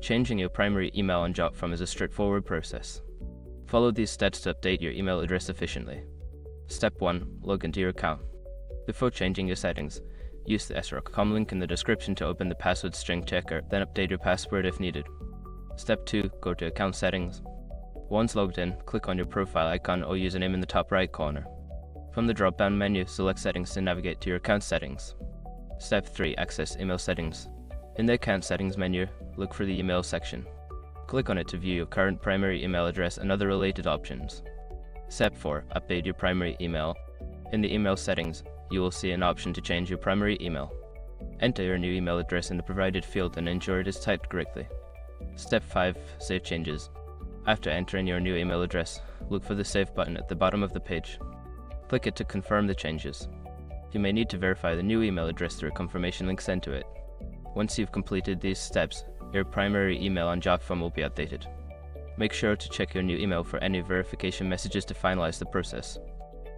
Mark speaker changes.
Speaker 1: Changing your primary email on Jotform is a straightforward process. Follow these steps to update your email address efficiently. Step 1. Log into your account. Before changing your settings, use the sroc.com link in the description to open the password string checker, then update your password if needed. Step 2. Go to Account Settings. Once logged in, click on your profile icon or username in the top right corner. From the drop-down menu, select Settings to navigate to your account settings. Step 3. Access Email Settings. In the Account Settings menu, look for the Email section. Click on it to view your current primary email address and other related options. Step 4. Update your primary email. In the Email settings, you will see an option to change your primary email. Enter your new email address in the provided field and ensure it is typed correctly. Step 5. Save changes. After entering your new email address, look for the Save button at the bottom of the page. Click it to confirm the changes. You may need to verify the new email address through a confirmation link sent to it. Once you've completed these steps, your primary email on Jotform will be updated. Make sure to check your new email for any verification messages to finalize the process.